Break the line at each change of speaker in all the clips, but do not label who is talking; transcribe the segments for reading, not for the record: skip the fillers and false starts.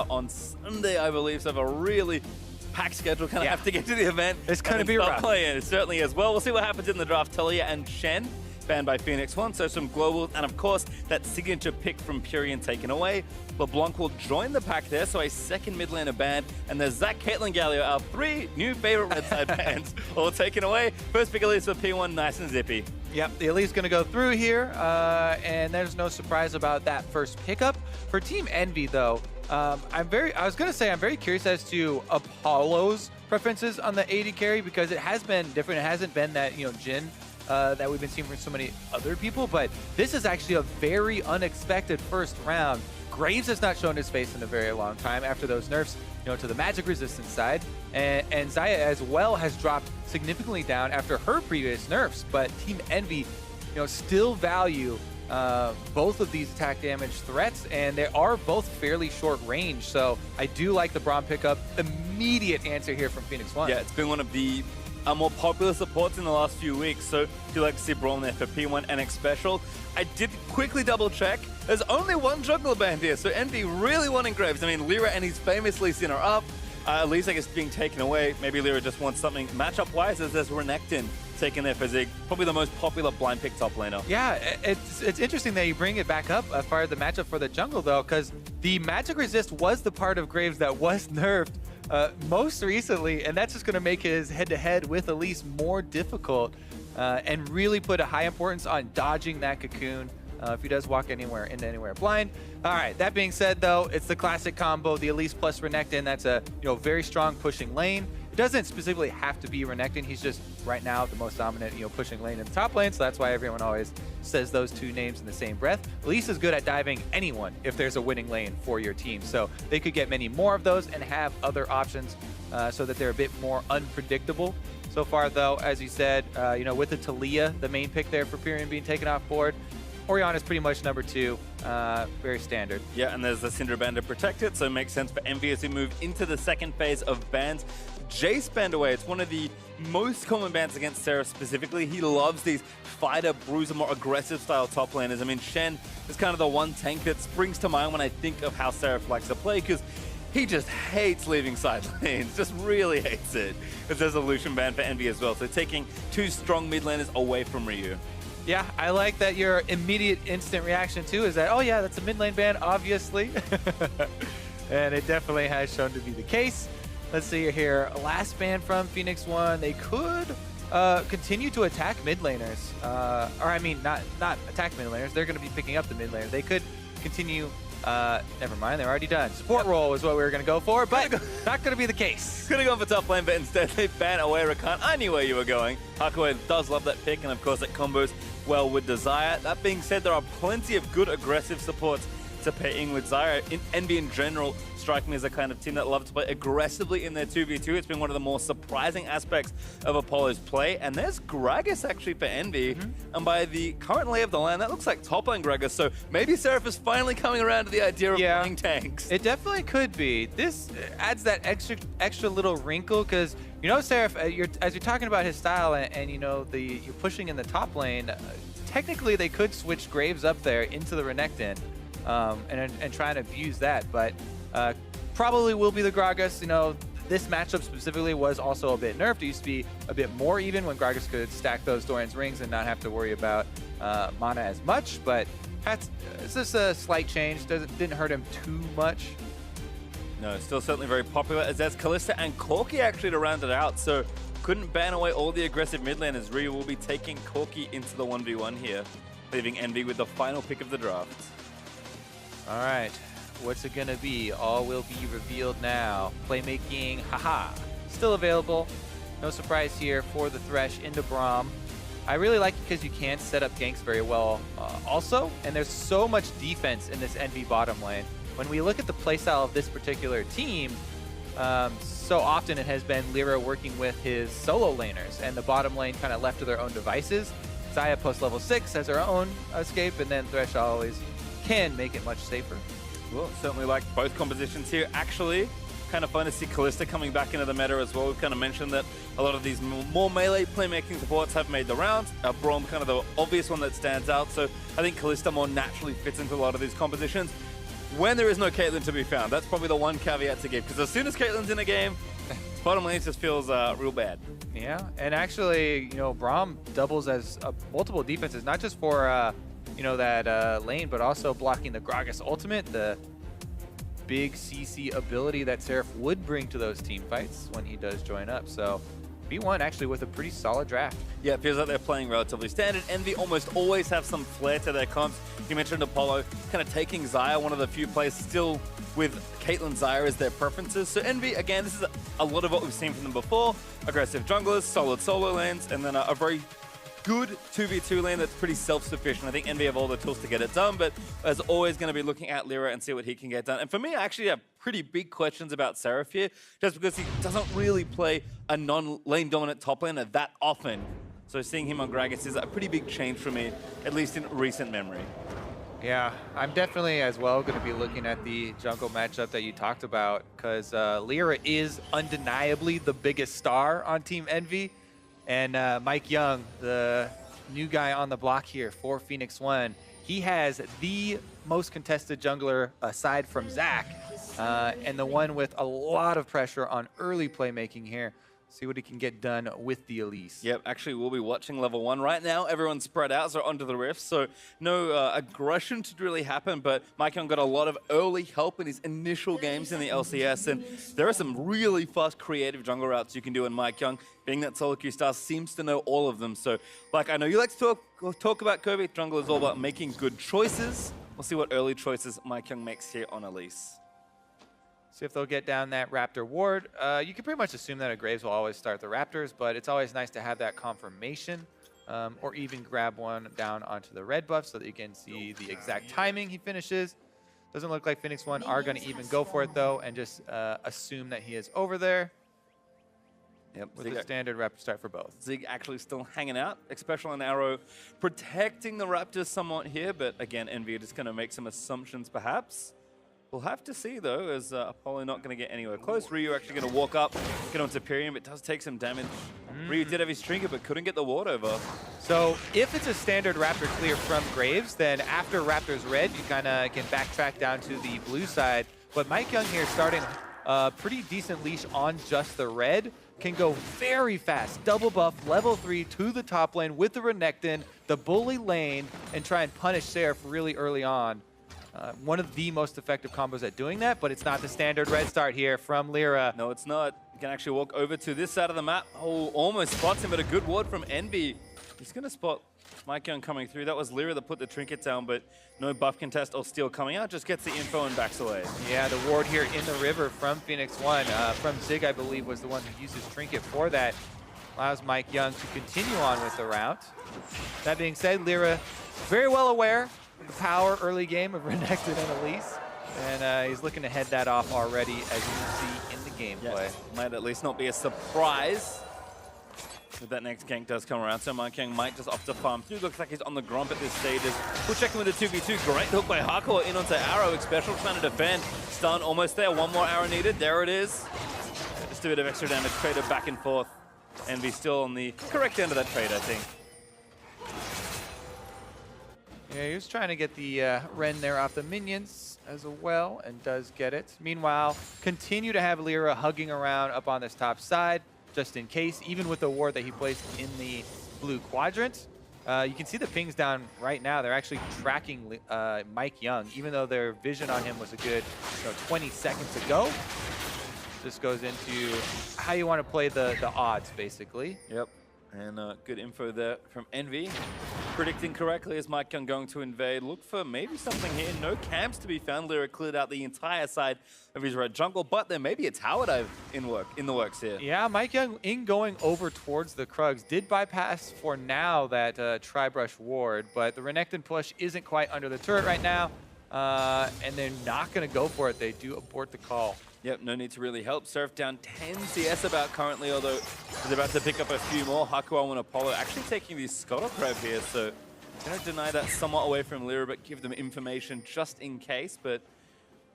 on Sunday, I believe, so have a really packed schedule. Kind of have to get to the event.
It's going to be rough.
Playing. It certainly is. Well, we'll see what happens in the draft. Talia and Shen banned by Phoenix1, so some globals, and of course, that signature pick from Purian taken away. LeBlanc will join the pack there, so a second mid laner banned, and there's Zach, Caitlyn, Galio, our 3 new favorite red side bans, all taken away. First pick at least for P1, nice and zippy.
Yep, the Elite's going to go through here, and there's no surprise about that first pickup. For Team Envy, though, I'm very curious as to Apollo's preferences on the AD carry, because it has been different. It hasn't been that, Jhin that we've been seeing from so many other people, but this is actually a very unexpected first round. Graves has not shown his face in a very long time after those nerfs, to the magic resistance side, and Xayah as well has dropped significantly down after her previous nerfs, but Team Envy, still value both of these attack damage threats, and they are both fairly short range, so I do like the Braum pickup. Immediate answer here from Phoenix1.
Yeah, it's been one of the more popular supports in the last few weeks, so do you like to see Braum there for P1 NX Special? I did quickly double check. There's only one jungler band here, so Envy really wanting Graves. I mean, Lyra and his famous Lee Sin are up. At least I guess being taken away. Maybe Lyra just wants something matchup-wise, as there's Renekton taking their physique. Probably the most popular blind pick top laner.
Yeah, it's interesting that you bring it back up as far as the matchup for the jungle, though, because the magic resist was the part of Graves that was nerfed most recently, and that's just going to make his head-to-head with Elise more difficult and really put a high importance on dodging that cocoon if he does walk into anywhere blind. All right, that being said, though, it's the classic combo, the Elise plus Renekton. That's a very strong pushing lane. It doesn't specifically have to be Renekton. He's just right now the most dominant pushing lane in the top lane, so that's why everyone always says those two names in the same breath. Elise is good at diving anyone if there's a winning lane for your team, so they could get many more of those and have other options so that they're a bit more unpredictable. So far, though, as you said, with the Talia, the main pick there for Purian being taken off board, Orianna is pretty much number 2, very standard.
Yeah, and there's the Syndra band to protect it, so it makes sense for Envy as we move into the second phase of bans. Jace banned away. It's one of the most common bans against Seraph specifically. He loves these fighter, bruiser, more aggressive style top laners. I mean, Shen is kind of the one tank that springs to mind when I think of how Seraph likes to play, because he just hates leaving side lanes, just really hates it. There's a Lucian ban for Envy as well, so taking 2 strong mid laners away from Ryu.
Yeah, I like that your immediate instant reaction too is that, oh yeah, that's a mid lane ban, obviously. And it definitely has shown to be the case. Let's see here, last ban from Phoenix1. They could continue to attack mid laners. Or I mean, not attack mid laners, they're gonna be picking up the mid laners. They could continue, never mind, they're already done. Support role is what we were gonna go for, but not gonna be the case.
Could have gone for top lane, but instead they ban away Rakan. I knew where you were going. Hakuei does love that pick, and of course it combos well with Desire. That being said, there are plenty of good aggressive supports to pair in with Xayah. Envy in general strike me as a kind of team that loves to play aggressively in their 2v2. It's been one of the more surprising aspects of Apollo's play. And there's Gragas actually for Envy. And by the current lay of the land, that looks like top lane Gragas. So maybe Seraph is finally coming around to the idea of playing tanks.
It definitely could be. This adds that extra little wrinkle, because Seraph, as you're talking about his style and you're pushing in the top lane, technically they could switch Graves up there into the Renekton and try and abuse that, but probably will be the Gragas. This matchup specifically was also a bit nerfed. It used to be a bit more even when Gragas could stack those Doran's rings and not have to worry about mana as much, but it's just a slight change. Didn't hurt him too much.
No, still certainly very popular, as there's Kalista and Corki actually to round it out, so couldn't ban away all the aggressive mid laners. Ryu will be taking Corki into the 1v1 here, leaving Envy with the final pick of the draft.
All right, what's it gonna be? All will be revealed now. Playmaking, haha, still available. No surprise here for the Thresh into Braum. I really like it because you can set up ganks very well also, and there's so much defense in this Envy bottom lane. When we look at the playstyle of this particular team, so often it has been Lyra working with his solo laners, and the bottom lane kind of left to their own devices. Xayah post level 6 has her own escape, and then Thresh always can make it much safer.
Well, certainly like both compositions here. Actually, kind of fun to see Kalista coming back into the meta as well. We've kind of mentioned that a lot of these more melee playmaking supports have made the rounds. Braum kind of the obvious one that stands out, so I think Kalista more naturally fits into a lot of these compositions. when there is no Caitlyn to be found. That's probably the one caveat to give, because as soon as Caitlyn's in a game, bottom lane just feels real bad.
Yeah, and actually, you know, Braum doubles as multiple defenses, not just for, you know, that lane, but also blocking the Gragas ultimate, the big CC ability that Seraph would bring to those team fights when he does join up. So B1 actually with a pretty solid draft.
Yeah, it feels like they're playing relatively standard. Envy almost always have some flair to their comps. You mentioned Apollo kind of taking Xayah, one of the few players still with Caitlyn Xayah as their preferences. So Envy, again, this is a lot of what we've seen from them before. Aggressive junglers, solid solo lanes, and then a very good 2v2 lane that's pretty self-sufficient. I think Envy have all the tools to get it done, but as always going to be looking at Lyra and see what he can get done. And for me, I actually have pretty big questions about Seraph here, just because he doesn't really play a non-lane dominant top laner that often. So seeing him on Gragas is a pretty big change for me, at least in recent memory.
Yeah, I'm definitely as well going to be looking at the jungle matchup that you talked about, because Lyra is undeniably the biggest star on Team Envy. And Mike Young, the new guy on the block here for Phoenix1, he has the most contested jungler aside from Zach, and the one with a lot of pressure on early playmaking here. See what he can get done with the Elise.
Yep, actually we'll be watching level 1 right now. Everyone's spread out, so onto the rifts. So no aggression to really happen, but Mike Young got a lot of early help in his initial games in the LCS, and there are some really fast creative jungle routes you can do in Mike Young. Being that solo queue star seems to know all of them. So like I know you like to talk about Kobe, jungle is all about making good choices. We'll see what early choices Mike Young makes here on Elise.
See if they'll get down that Raptor ward. You can pretty much assume that a Graves will always start the Raptors, but it's always nice to have that confirmation, or even grab one down onto the red buff so that you can see the exact timing he finishes. Doesn't look like Phoenix1 are going to even go for it, though, and just assume that he is over there.
Yep,
with a standard Raptor start for both.
Zig actually still hanging out. Special and Arrow protecting the Raptors somewhat here, but again, Envy just going to make some assumptions, perhaps. We'll have to see, though, as Apollo not going to get anywhere close. Ryu actually going to walk up, get onto Imperium. It does take some damage. Ryu did have his Trinket, but couldn't get the ward over. So
if it's a standard Raptor clear from Graves, then after Raptor's red, you kind of can backtrack down to the blue side. But Mike Young here starting a pretty decent leash on just the red. Can go very fast, double buff, level 3 to the top lane with the Renekton, the bully lane, and try and punish Seraph really early on. One of the most effective combos at doing that, but it's not the standard red start here from Lyra.
No, it's not. You can actually walk over to this side of the map. Oh, almost spots him, but a good ward from Envy. He's going to spot Mike Young coming through. That was Lyra that put the trinket down, but no buff contest or steal coming out. Just gets the info and backs away.
Yeah, the ward here in the river from Phoenix1, from Zig, I believe, was the one who used his trinket for that. Allows Mike Young to continue on with the route. That being said, Lyra very well aware the power early game of Renekton and Elise, and he's looking to head that off already, as you can see in the gameplay.
Yes. Might at least not be a surprise if that next gank does come around. So Mike Young might just opt to farm through. Looks like he's on the gromp at this stage. We'll check in with the 2v2. Great hook by Hardcore in onto Arrow. Special trying to defend. Stun almost there. One more arrow needed. There it is. Just a bit of extra damage. Traded back and forth. Envy still on the correct end of that trade, I think.
Yeah, he was trying to get the Ren there off the minions as well, and does get it. Meanwhile, continue to have Lyra hugging around up on this top side, just in case, even with the ward that he placed in the blue quadrant. You can see the pings down right now. They're actually tracking Mike Young, even though their vision on him was a good 20 seconds ago. This goes into how you want to play the odds, basically.
Yep. And good info there from Envy. Predicting correctly is Mike Young going to invade. Look for maybe something here. No camps to be found. Lyra cleared out the entire side of his red jungle, but there may be a tower dive in the works here.
Yeah, Mike Young in going over towards the Krugs did bypass for now that Tri-Brush ward, but the Renekton push isn't quite under the turret right now, and they're not going to go for it. They do abort the call.
Yep, no need to really help. Surf down 10 CS about currently, although he's about to pick up a few more. Hakuo and Apollo actually taking the Scuttle Crab here, so going to deny that somewhat away from Lyra, but give them information just in case. But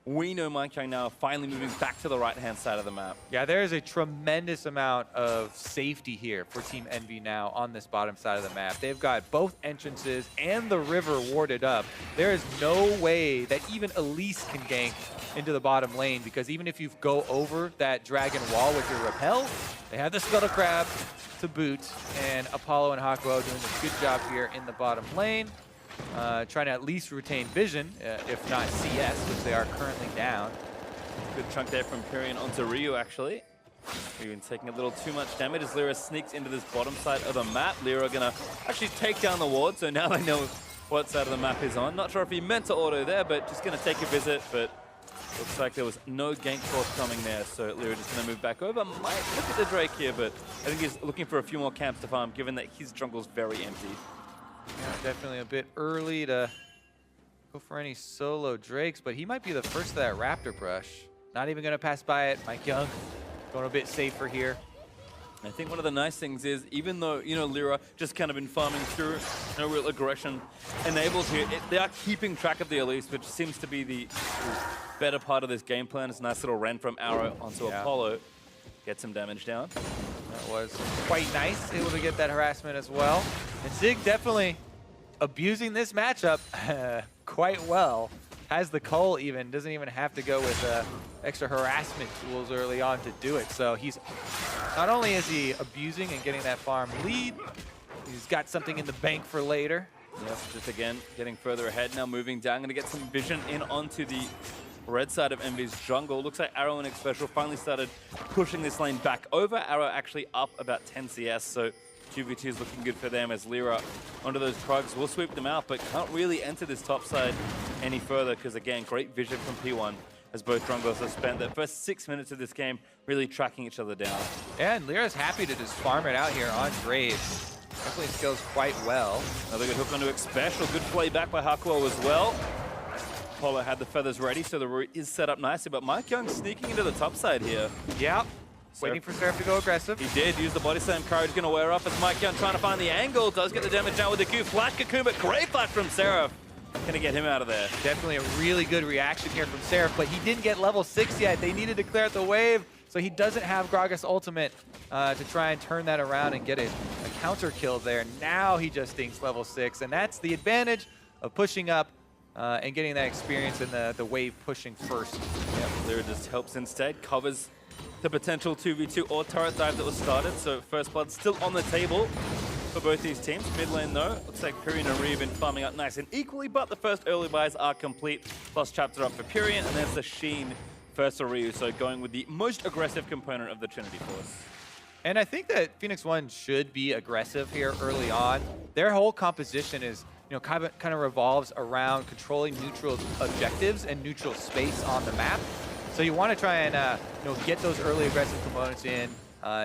we know MikeYoung now are finally moving back to the right-hand side of the map.
Yeah, there is a tremendous amount of safety here for Team EnVy now on this bottom side of the map. They've got both entrances and the river warded up. There is no way that even Elise can gank into the bottom lane, because even if you go over that dragon wall with your repel, they have the Scuttle Crab to boot, and Apollo and Hakuo doing a good job here in the bottom lane. Trying to at least retain vision, if not CS, which they are currently down.
Good chunk there from Pyrian onto Ryu, actually. Ryu taking a little too much damage as Lyra sneaks into this bottom side of the map. Lyra gonna actually take down the ward, so now they know what side of the map is on. Not sure if he meant to auto there, but just gonna take a visit, but looks like there was no gank forthcoming there, so Lyra just gonna move back over. Might look at the Drake here, but I think he's looking for a few more camps to farm, given that his jungle's very empty.
Yeah, definitely a bit early to go for any solo Drakes, but he might be the first of that Raptor brush. Not even going to pass by it. MikeYoung going a bit safer here.
I think one of the nice things is, even though, you know, Lyra just kind of been farming through, no real aggression enabled here, they are keeping track of the Elise, which seems to be the better part of this game plan. It's a nice little run from Arrow onto Apollo. Get some damage down.
That was quite nice, able to get that harassment as well. And Zig definitely abusing this matchup quite well. Has the cull even, doesn't even have to go with extra harassment tools early on to do it. So he's, not only is he abusing and getting that farm lead, he's got something in the bank for later.
Yep, just again, getting further ahead now, moving down. Gonna get some vision in onto the red side of EnVy's jungle. Looks like Arrow and Xpecial finally started pushing this lane back over. Arrow actually up about 10 CS, so 2v2 is looking good for them as Lyra onto those Krugs will sweep them out, but can't really enter this top side any further because, again, great vision from P1 as both junglers have spent the first 6 minutes of this game really tracking each other down.
Yeah, and Lyra's happy to just farm it out here on Graves. Definitely scales quite well.
Another good hook onto Xpecial. Good play back by Hakuo as well. Apollo had the feathers ready, so the route is set up nicely, but MikeYoung sneaking into the top side here.
Yeah. Waiting for Seraph to go aggressive.
He did use the body slam. Courage going to wear off as MikeYoung trying to find the angle. Does get the damage down with the Q. Flash Cocoon, but great flash from Seraph. Going to get him out of there.
Definitely a really good reaction here from Seraph, but he didn't get level 6 yet. They needed to clear out the wave, so he doesn't have Gragas ultimate to try and turn that around and get a counter kill there. Now he just thinks level 6, and that's the advantage of pushing up and getting that experience in the wave pushing first.
Yep, Lyra just helps instead, covers the potential 2v2 or turret dive that was started, so first blood still on the table for both these teams. Mid lane though, looks like Pyrian and Ryu have been farming up nice and equally, but the first early buys are complete. Plus chapter up for Pyrian, and there's the Sheen first for Ryu, so going with the most aggressive component of the Trinity Force.
And I think that Phoenix1 should be aggressive here early on. Their whole composition is, you know, kind of revolves around controlling neutral's objectives and neutral space on the map. So you want to try and you know, get those early aggressive components in,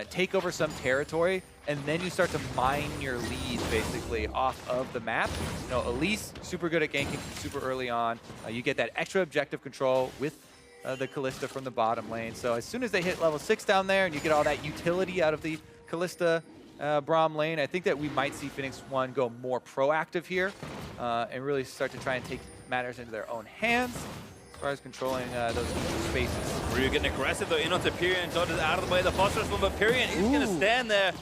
take over some territory, and then you start to mine your lead basically off of the map. You know, Elise super good at ganking super early on. You get that extra objective control with the Kalista from the bottom lane. So as soon as they hit level 6 down there, and you get all that utility out of the Kalista Braum lane, I think that we might see Phoenix1 go more proactive here and really start to try and take matters into their own hands as far as controlling those spaces.
Ryu getting aggressive though, in onto Pyrian, dodges out of the way of the phosphorus one, but Pyrian is going to stand there.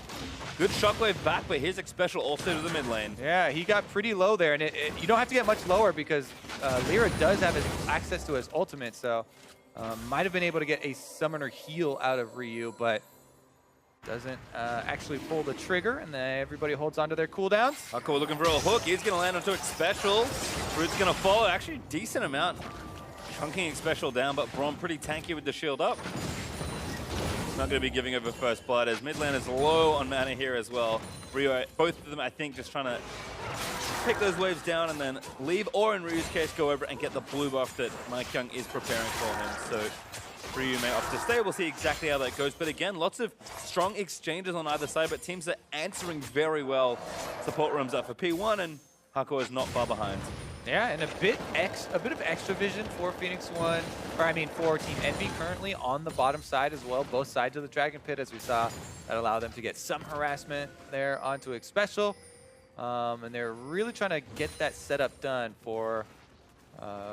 Good shockwave back, but here's Xpecial also to the mid lane.
Yeah, he got pretty low there, and you don't have to get much lower because Lyra does have his access to his ultimate, so might have been able to get a summoner heal out of Ryu, but doesn't actually pull the trigger, and then everybody holds onto their cooldowns.
Hakuo looking for a hook. He's going to land onto Xpecial. Root's going to follow. Actually, decent amount. Chunking Xpecial down, but Braum pretty tanky with the shield up. Not going to be giving over first blood as mid lane is low on mana here as well. Ryu, both of them, I think, just trying to pick those waves down and then leave, or in Ryu's case, go over and get the blue buff that MikeYoung is preparing for him. So Ryu may opt to stay. We'll see exactly how that goes. But again, lots of strong exchanges on either side, but teams are answering very well. Support rooms up for P1, and Hakuo is not far behind.
Yeah, and a bit of extra vision for Phoenix1, or I mean for Team EnVy currently on the bottom side as well, both sides of the Dragon Pit, as we saw. That allowed them to get some harassment there onto Xpecial. And they're really trying to get that setup done for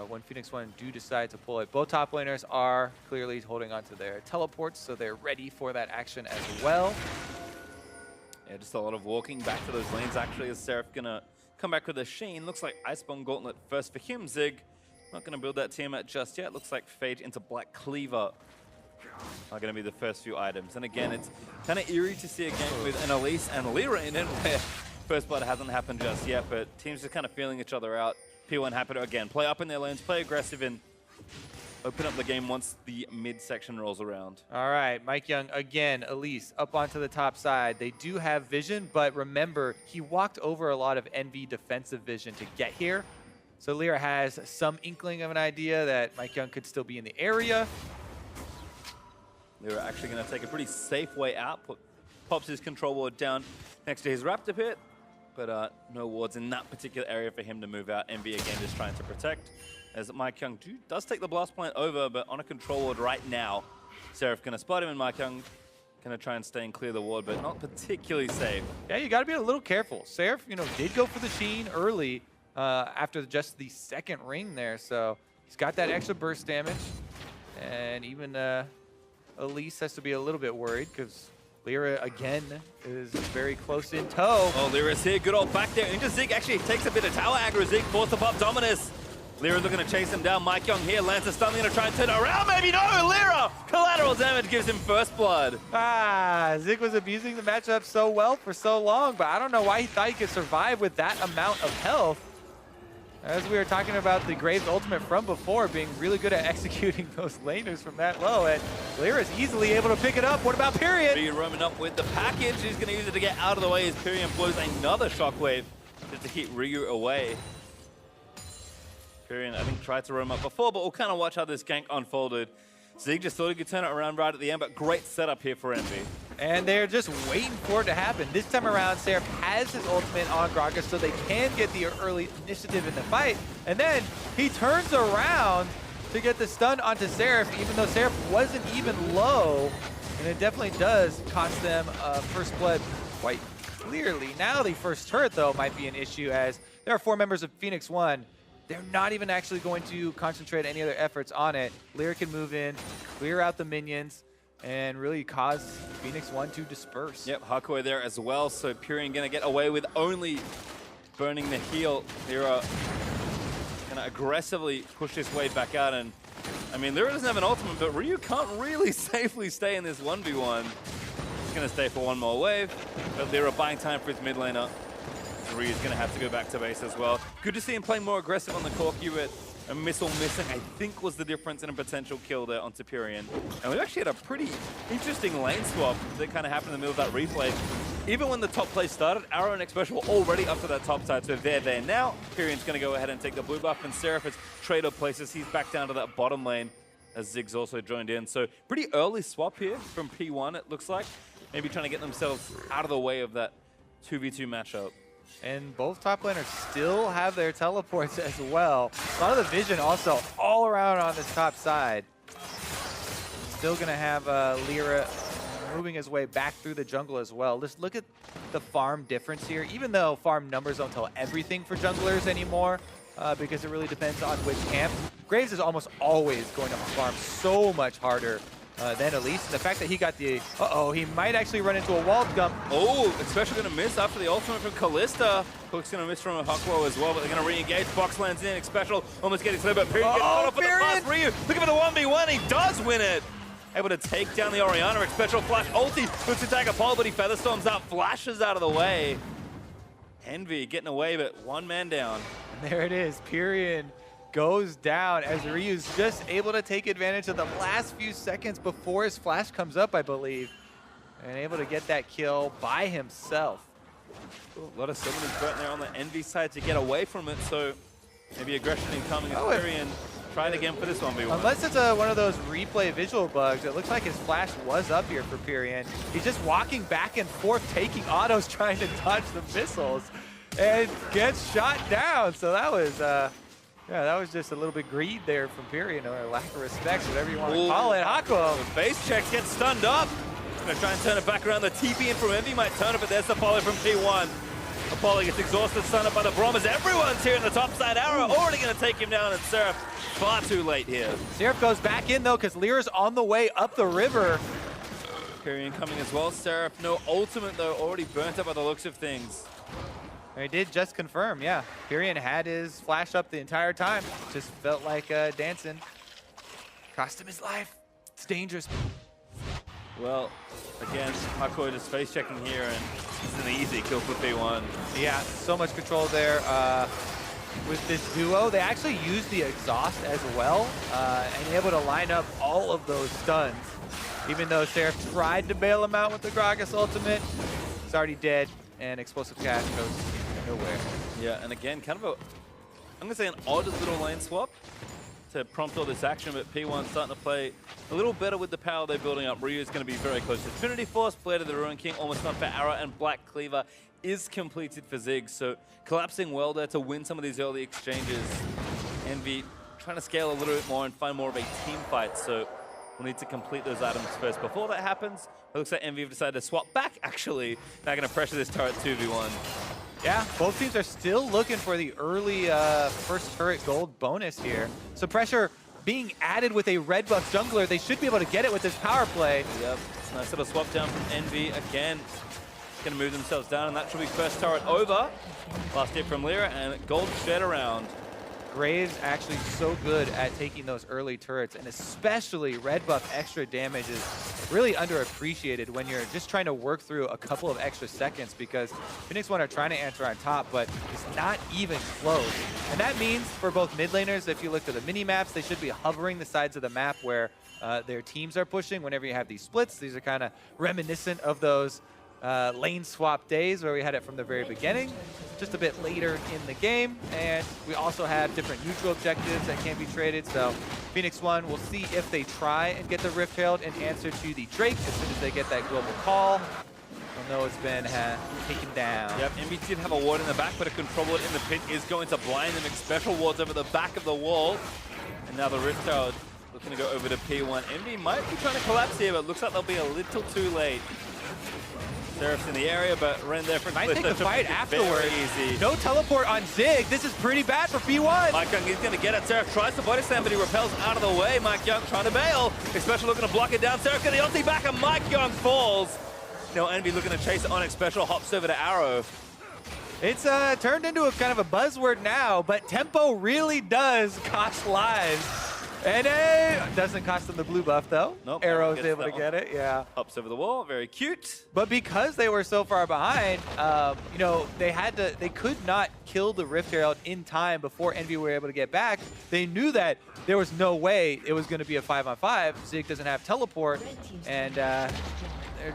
when Phoenix1 do decide to pull it. Both top laners are clearly holding on to their teleports, so they're ready for that action as well.
Yeah, just a lot of walking back to those lanes actually, as Seraph gonna come back with a Sheen. Looks like Iceborne Gauntlet first for him. Zig not gonna build that team out just yet. Looks like Phage into Black Cleaver are gonna be the first few items. And again, it's kind of eerie to see a game with an Elise and Lyra in it, where first blood hasn't happened just yet, but teams are kind of feeling each other out. P1 happy to, again, play up in their lanes, play aggressive, and open up the game once the mid section rolls around.
All right, Mike Young, again, Elise, up onto the top side. They do have vision, but remember, he walked over a lot of EnVy defensive vision to get here. So Lyra has some inkling of an idea that Mike Young could still be in the area.
Lyra actually going to take a pretty safe way out, pops his control ward down next to his Raptor Pit, but no wards in that particular area for him to move out. EnVy again just trying to protect, as Mike Young does take the blast plant over, but on a control ward right now. Seraph going to spot him, and Mike Young going to try and stay and clear the ward, but not particularly safe.
Yeah, you got to be a little careful. Seraph, did go for the Sheen early after just the second ring there, so he's got that extra burst damage, and even Elise has to be a little bit worried because Lyra, again, is very close in tow.
Oh, Lyra's here. Good old back there into Zig. Actually takes a bit of tower aggro. Zig forced to pop Dominus. Lyra's looking to chase him down. Mike Young here. Lands a stun. Going to try and turn it around. Maybe no. Lyra! Collateral damage gives him first blood.
Zig was abusing the matchup so well for so long, but I don't know why he thought he could survive with that amount of health. As we were talking about the Graves ultimate from before, being really good at executing those laners from that low, and Lyra's easily able to pick it up. What about Pyrion?
Pyrion roaming up with the package. He's going to use it to get out of the way as Pyrion blows another shockwave just to keep Ryu away. Pyrion, I think, tried to roam up before, but we'll kind of watch how this gank unfolded. Zig just thought he could turn it around right at the end, but great setup here for EnVy.
And they're just waiting for it to happen. This time around, Seraph has his ultimate on Gragas, so they can get the early initiative in the fight. And then he turns around to get the stun onto Seraph, even though Seraph wasn't even low. And it definitely does cost them first blood quite clearly. Now the first turret, though, might be an issue, as there are 4 members of Phoenix1. They're not even actually going to concentrate any other efforts on it. Lyra can move in, clear out the minions, and really cause Phoenix1 to disperse.
Yep, Hakuei there as well, so Pyrion gonna get away with only burning the heal. Lyra gonna aggressively push his way back out, and I mean, Lyra doesn't have an ultimate, but Ryu can't really safely stay in this 1v1. He's gonna stay for one more wave, but Lyra buying time for his mid laner. Ryu's gonna have to go back to base as well. Good to see him playing more aggressive on the Corki, but a missile missing, I think, was the difference in a potential kill there onto Pyrion. And we actually had a pretty interesting lane swap that kind of happened in the middle of that replay. Even when the top play started, Arrow and Express were already up to that top side, so they're there now. Pyrion's gonna go ahead and take the blue buff, and Seraph is trade-off places. He's back down to that bottom lane as Zig's also joined in. So pretty early swap here from P1, it looks like. Maybe trying to get themselves out of the way of that 2v2 matchup.
And both top laners still have their teleports as well. A lot of the vision also all around on this top side. Still going to have Lyra moving his way back through the jungle as well. Just look at the farm difference here. Even though farm numbers don't tell everything for junglers anymore, because it really depends on which camp. Graves is almost always going to farm so much harder than Elise. And the fact that he got the... he might actually run into a wall jump.
Oh, especially going to miss after the ultimate from Kalista. Hook's going to miss from a Huckrow as well, but they're going to re-engage. Box lands in, Special almost getting slipped, but Pyrion gets caught off with the pass. Ryu looking for the 1v1, he does win it. Able to take down the Orianna. Special flash ulti, looks to tag a pole, but he featherstorms out, flashes out of the way. EnVy getting away, but one man down.
And there it is, Pyrion goes down as Ryu's just able to take advantage of the last few seconds before his flash comes up, I believe, and able to get that kill by himself.
A lot of summoners burnt there on the EnVy side to get away from it, so maybe aggression incoming as Pyrion trying again for this 1v1.
Unless it's one of those replay visual bugs, it looks like his flash was up here for Pyrion. He's just walking back and forth, taking autos, trying to dodge the missiles, and gets shot down. So that was... yeah, that was just a little bit greed there from Pyrion, or lack of respect, whatever you want to call it. Hakuei.
Base checks, gets stunned up. Gonna try and turn it back around. The TP in from EnVy might turn it, but there's the follow from P1. Apollo gets exhausted, stunned up by the Bromers. Everyone's here in the top side. Arrow already going to take him down, and Seraph far too late here.
Seraph goes back in, though, because Lyra's on the way up the river.
Kyrian coming as well. Seraph, no ultimate, though, already burnt up by the looks of things.
He did just confirm, yeah. Kyrian had his flash up the entire time. Just felt like dancing. Cost him his life. It's dangerous.
Well, again, Hakuo just face checking here, and this is an easy kill for P1.
Yeah, so much control there. With this duo, they actually used the exhaust as well, and able to line up all of those stuns. Even though Seraph tried to bail him out with the Gragas ultimate, he's already dead, and Explosive Cash goes nowhere.
Yeah, and again, kind of a, I'm going to say an odd little lane swap to prompt all this action, but P1 starting to play a little better with the power they're building up. Ryu is going to be very close to Trinity Force, Blade of the Ruin King, almost done for Arrow, and Black Cleaver is completed for Zig. So collapsing well there to win some of these early exchanges. Envy trying to scale a little bit more and find more of a team fight. So we'll need to complete those items first. Before that happens, it looks like Envy have decided to swap back, actually. They're going to pressure this turret 2v1.
Yeah, both teams are still looking for the early first turret gold bonus here. So pressure being added with a red buff jungler, they should be able to get it with this power play.
Yep, nice little swap down from Envy. Again, going to move themselves down, and that should be first turret over. Last hit from Lyra, and gold shed around.
Graves actually so good at taking those early turrets, and especially red buff extra damage is really underappreciated when you're just trying to work through a couple of extra seconds, because Phoenix1 are trying to answer on top, but it's not even close. And that means for both mid laners, if you look at the mini maps, they should be hovering the sides of the map where their teams are pushing whenever you have these splits. These are kind of reminiscent of those lane swap days where we had it from the very beginning, just a bit later in the game. And we also have different neutral objectives that can be traded. So Phoenix1 will see if they try and get the Rift Herald in answer to the Drake. As soon as they get that global call, they'll know it's been taken down.
Yep, Envy did have a ward in the back, but a control ward in the pit is going to blind them. Special wards over the back of the wall. And now the Rift Herald looking to go over to P1. Envy might be trying to collapse here, but looks like they'll be a little too late. Seraph's in the area, but Ren there for
might take the fight afterwards.
Easy.
No teleport on Zig. This is pretty bad for P1.
Mike Young is going to get it. Seraph tries to body slam, but he repels out of the way. Mike Young trying to bail. Especially looking to block it down. Seraph getting the ulti back, and Mike Young falls. Now Envy looking to chase it on. Special hops over to Arrow.
It's turned into a kind of a buzzword now, but tempo really does cost lives. And doesn't cost them the blue buff though.
Nope,
Arrow's able to get it, yeah.
Hops over the wall, very cute.
But because they were so far behind, you know, they could not kill the Rift Herald in time before Envy were able to get back. They knew that there was no way it was going to be a 5-on-5. Zig doesn't have teleport, and they're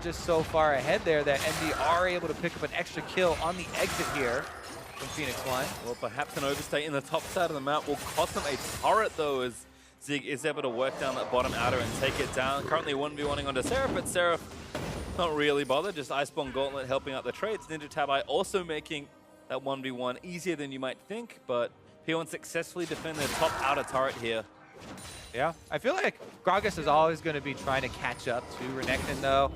just so far ahead there that Envy are able to pick up an extra kill on the exit here from Phoenix1.
Well, perhaps an overstay in the top side of the map will cost them a turret though, as Zig is able to work down that bottom outer and take it down. Currently 1v1ing onto Seraph, but Seraph not really bothered. Just Iceborne Gauntlet helping out the trades. Ninja Tabai also making that 1v1 easier than you might think, but P1 successfully defend their top outer turret here.
Yeah, I feel like Gragas is always going to be trying to catch up to Renekton though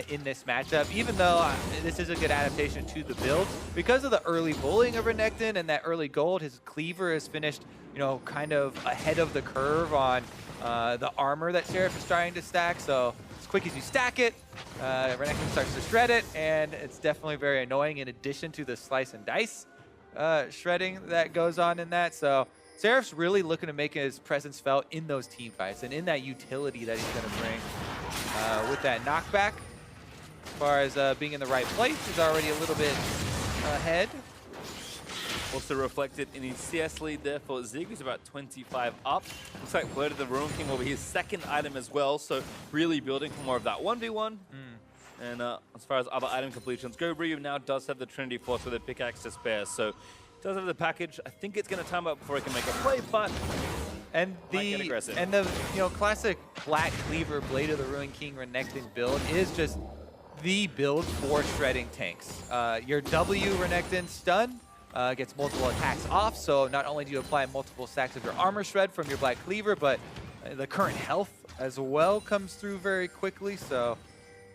in this matchup, even though this is a good adaptation to the build. Because of the early bullying of Renekton and that early gold, his cleaver is finished, you know, kind of ahead of the curve on the armor that Seraph is trying to stack. So as quick as you stack it, Renekton starts to shred it, and it's definitely very annoying in addition to the slice and dice shredding that goes on in that. So Seraph's really looking to make his presence felt in those team fights and in that utility that he's going to bring with that knockback. As far as being in the right place, he's already a little bit ahead.
Also reflected in his CS lead there for Zig, who's about 25 up. Looks like Blade of the Ruin King will be his second item as well, so really building for more of that 1v1. And as far as other item completions go, Ryu now does have the Trinity Force with a pickaxe to spare, so does have the package. I think it's going to time up before he can make a play, but
the you know, classic Black Cleaver Blade of the Ruin King Renekton build is just the build for shredding tanks. Your W Renekton stun gets multiple attacks off, so not only do you apply multiple stacks of your armor shred from your Black Cleaver, but the current health as well comes through very quickly. So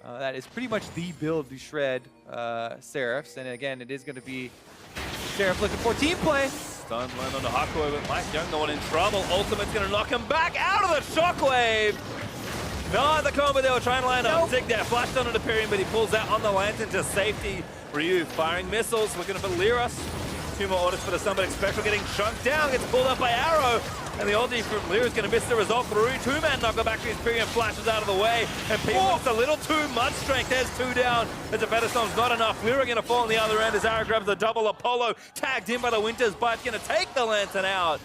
That is pretty much the build to shred Seraphs. And again, it is going to be Seraph looking for team play.
Stun land on the Hakuo, but Mike Young, the one in trouble. Ultimate's going to knock him back out of the shockwave. Not the combo they were trying to land on. Zig there, flashed onto the Pyrian, but he pulls out on the lantern to safety. Ryu firing missiles, looking for Liras. 2 more orders for the stun, but Expectral getting chunked down, gets pulled up by Arrow. And the ulti from Liras is going to miss the result. Ryu, 2-man knocker back to his Pyrian, flashes out of the way. And P1's a little too much strength. There's 2 down. As a better storm's not enough. Lyra going to fall on the other end as Arrow grabs the double Apollo. Tagged in by the Winter's Bite, going to take the lantern out.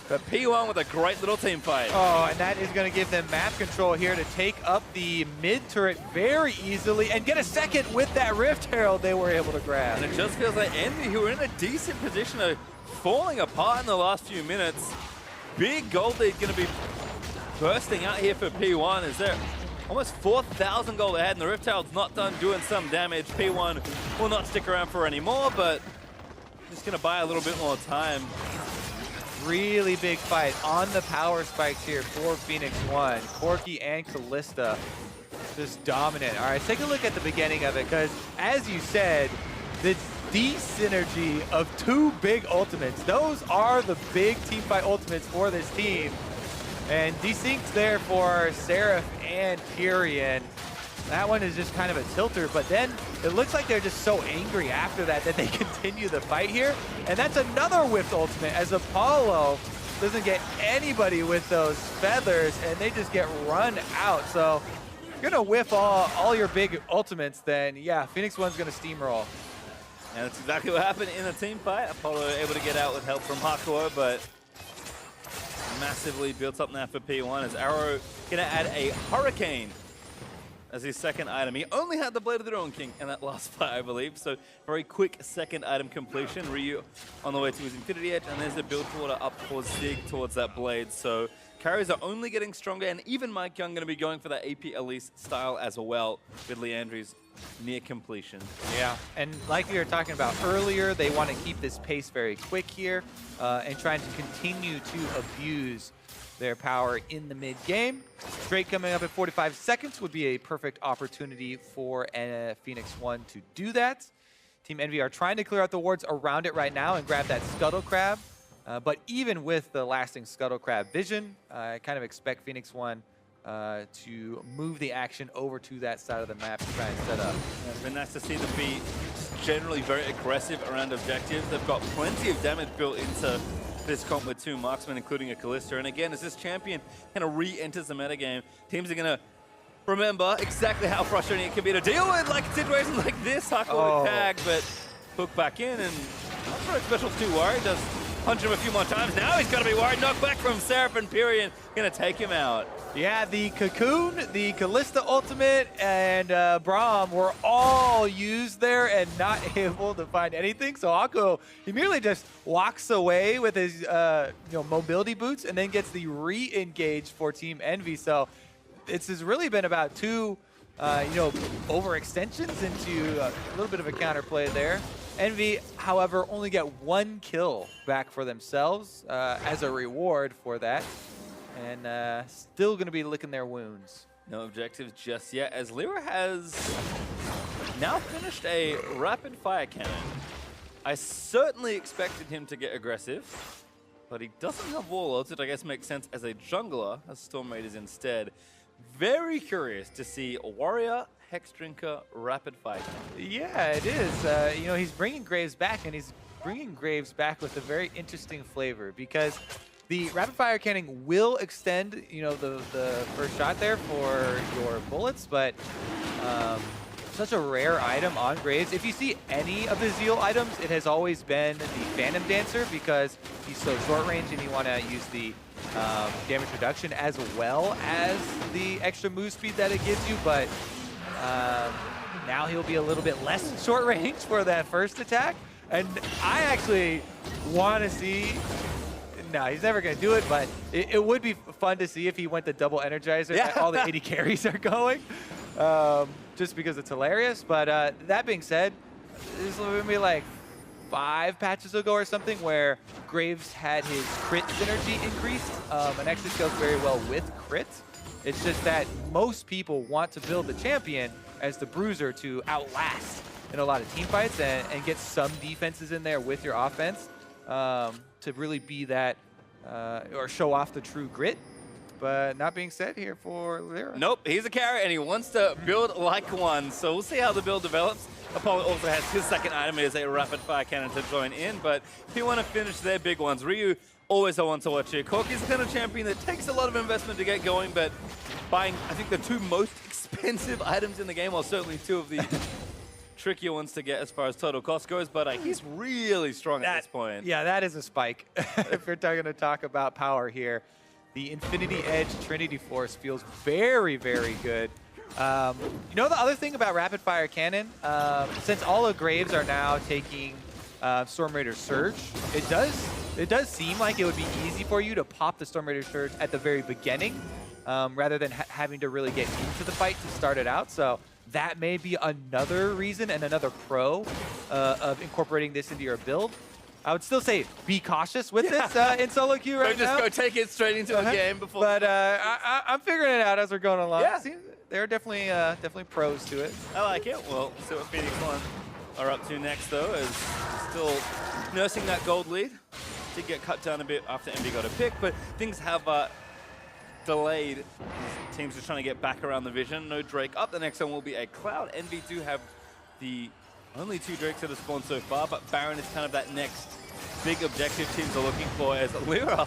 But P1 with a great little team fight.
Oh, and that is going to give them map control here to take up the mid turret very easily and get a second with that Rift Herald they were able to grab.
And it just feels like Envy, who are in a decent position of falling apart in the last few minutes. Big gold lead going to be bursting out here for P1 as they're almost 4,000 gold ahead, and the Rift Herald's not done doing some damage. P1 will not stick around for any more, but just going to buy a little bit more time.
Really big fight on the power spikes here for Phoenix1. Corki and Kalista just dominant. All right, take a look at the beginning of it, because as you said, the synergy of 2 big ultimates. Those are the big team fight ultimates for this team. And desynced there for Seraph and Pyrian. That one is just kind of a tilter, but then it looks like they're just so angry after that they continue the fight here. And that's another whiffed ultimate as Apollo doesn't get anybody with those feathers and they just get run out. So if you're gonna whiff all your big ultimates, then yeah, Phoenix1's gonna steamroll.
And that's exactly what happened in the team fight. Apollo able to get out with help from Hakuo, but massively built up now for P1 as Arrow gonna add a Hurricane as his second item. He only had the Blade of the Ruin King in that last fight, I believe. So very quick second item completion. Ryu on the way to his Infinity Edge, and there's the build order up for Zig towards that Blade. So carries are only getting stronger, and even Mike Young going to be going for that AP Elise style as well with Leandri's near completion.
Yeah, and like we were talking about earlier, they want to keep this pace very quick here and trying to continue to abuse their power in the mid game. Drake coming up at 45 seconds would be a perfect opportunity for Phoenix1 to do that. Team EnVy are trying to clear out the wards around it right now and grab that Scuttle Crab. But even with the lasting Scuttle Crab vision, I kind of expect Phoenix1 to move the action over to that side of the map to try and set up.
It's been nice to see them be generally very aggressive around objectives. They've got plenty of damage built into this comp with 2 marksmen, including a Kalista. And again, as this champion kind of re-enters the metagame, teams are going to remember exactly how frustrating it can be to deal with, like situations like this. Hakuo tag, but hook back in, and I'm not sure if Special's too worried. Does punch him a few more times. Now he's got to be worried. Knocked back from Seraph and Pyrian, going to take him out.
Yeah, the Cocoon, the Kalista ultimate, and Braum were all used there and not able to find anything. So Hakuo, he merely just walks away with his mobility boots and then gets the re-engage for Team EnVy. So it's has really been about 2 overextensions into a little bit of a counterplay there. EnVy, however, only get 1 kill back for themselves as a reward for that. And still going to be licking their wounds.
No objectives just yet, as Lyra has now finished a rapid fire cannon. I certainly expected him to get aggressive, but he doesn't have Warlords, which I guess makes sense as a jungler, as Storm Raiders instead. Very curious to see Warrior, Hex Drinker, rapid fire cannon.
Yeah, it is. He's bringing Graves back, and he's bringing Graves back with a very interesting flavor, because the rapid fire cannon will extend, the first shot there for your bullets, but such a rare item on Graves. If you see any of the Zeal items, it has always been the Phantom Dancer, because he's so short range and you want to use the damage reduction as well as the extra move speed that it gives you, but now he'll be a little bit less short range for that first attack. And I actually want to see... No, he's never going to do it, but it would be fun to see if he went the double Energizer. Yeah. All the 80 carries are going, just because it's hilarious. But that being said, this is maybe like 5 patches ago or something where Graves had his crit synergy increased and actually goes very well with crit. It's just that most people want to build the champion as the bruiser to outlast in a lot of team fights and get some defenses in there with your offense to really be that or show off the true grit. But not being said here for Lyra.
Nope, he's a carry and he wants to build like one. So we'll see how the build develops. Apollo also has his second item is a rapid fire cannon to join in. But if you want to finish their big ones, Ryu always a one to watch here. Corki's the kind of champion that takes a lot of investment to get going, but buying, I think, the two most expensive items in the game, or certainly two of the trickier ones to get as far as total cost goes, but he's really strong at this point.
Yeah, that is a spike. If we're going to talk about power here, the Infinity Edge Trinity Force feels very, very good. You know the other thing about Rapid Fire Cannon? Since all of Graves are now taking Storm Raider Surge, it does seem like it would be easy for you to pop the Storm Raider Surge at the very beginning rather than having to really get into the fight to start it out. So that may be another reason and another pro of incorporating this into your build. I would still say be cautious with this in solo queue right now.
Just go take it straight into the game before.
But I'm figuring it out as we're going along. Yeah. There are definitely pros to it.
I like it. Well, see what Phoenix1 are up to next, though, is still nursing that gold lead. Did get cut down a bit after EnVy got a pick, but things have delayed. Teams are trying to get back around the vision. No Drake up. The next one will be a Cloud. EnVy do have the only two Drakes that have spawned so far, but Baron is kind of that next big objective teams are looking for, as Lyra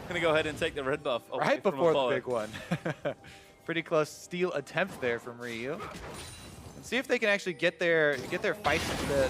going to go ahead and take the red buff away
right
from
before
Apollo.
the big one. Pretty close steal attempt there from Ryu. And see if they can actually get their fight,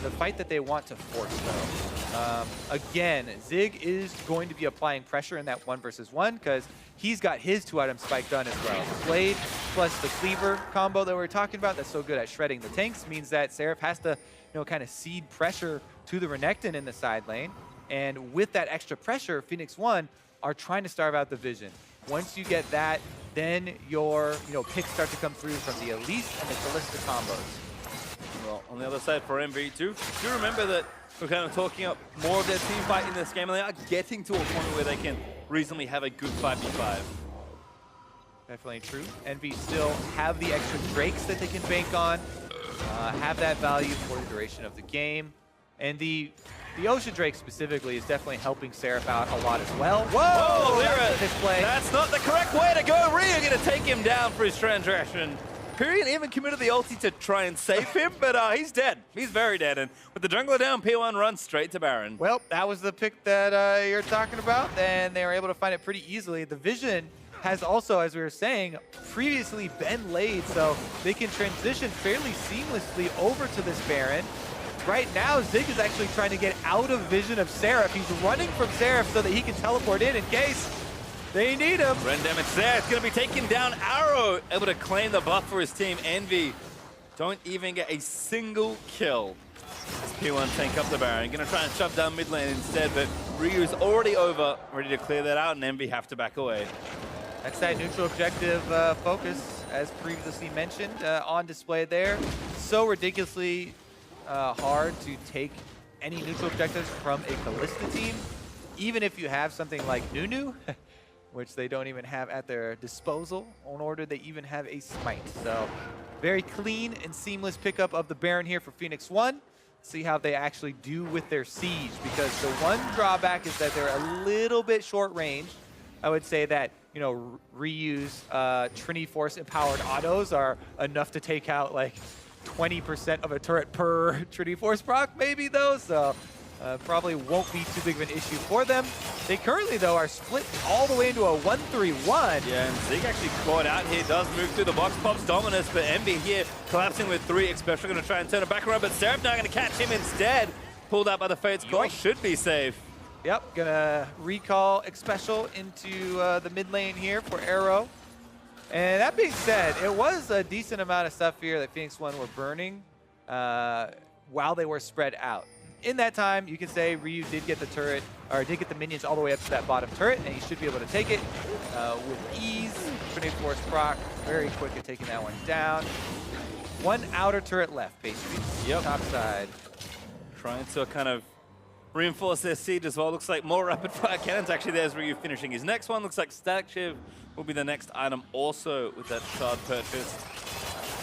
the fight that they want to force, though. Again, Zig is going to be applying pressure in that 1 versus 1 because he's got his 2-item spike done as well. The Blade plus the Cleaver combo that we're talking about that's so good at shredding the tanks means that Seraph has to, kind of seed pressure to the Renekton in the side lane. And with that extra pressure, Phoenix1 are trying to starve out the vision. Once you get that, then your picks start to come through from the Elise and the Kalista combos.
Well, on the other side for EnVy too, do remember that we're kind of talking up more of their team fight in this game, and they are getting to a point where they can reasonably have a good 5v5.
Definitely true. EnVy still have the extra Drakes that they can bank on, have that value for the duration of the game. And the Ocean Drake specifically is definitely helping Seraph out a lot as well.
Whoa, Lyra!
Display.
That's not the correct way to go. Ryu going to take him down for his transgression. Pyrian even committed the ulti to try and save him, but he's dead. He's very dead. And with the jungler down, P1 runs straight to Baron.
Well, that was the pick that you're talking about, and they were able to find it pretty easily. The vision has also, as we were saying, previously been laid, so they can transition fairly seamlessly over to this Baron. Right now, Zig is actually trying to get out of vision of Seraph. He's running from Seraph so that he can teleport in case they need him.
Ren damage there. It's going to be taken down. Arrow able to claim the buff for his team. EnVy don't even get a single kill. As P1 tank up the Baron. Going to try and shove down mid lane instead, but Ryu's already over, ready to clear that out, and EnVy have to back away.
That's that neutral objective focus, as previously mentioned, on display there. So ridiculously hard to take any neutral objectives from a Kalista team, even if you have something like Nunu, which they don't even have at their disposal, in order they even have a smite. So very clean and seamless pickup of the Baron here for Phoenix1. See how they actually do with their siege, because the one drawback is that they're a little bit short range. I would say that, Ryu's Trinity Force empowered autos are enough to take out like 20% of a turret per Trinity Force proc maybe though, so probably won't be too big of an issue for them. They currently though are split all the way into a 1-3-1.
Yeah, and Zig actually caught out here, does move through the box, pops Dominus, but EnVy here collapsing with 3, especially going to try and turn it back around, but Seraph now going to catch him instead. Pulled out by the Fate's Call, should be safe.
Yep, gonna recall Xpecial into the mid lane here for Arrow. And that being said, it was a decent amount of stuff here that Phoenix1 were burning while they were spread out. In that time, you can say Ryu did get the turret, or did get the minions all the way up to that bottom turret, and he should be able to take it with ease. Trinity Force proc, very quick at taking that one down. One outer turret left, basically.
Yep.
Top side.
Trying to kind of reinforce their siege as well. Looks like more rapid fire cannons. Actually, there's Ryu finishing his next one. Looks like Static Shiv will be the next item also with that shard purchased.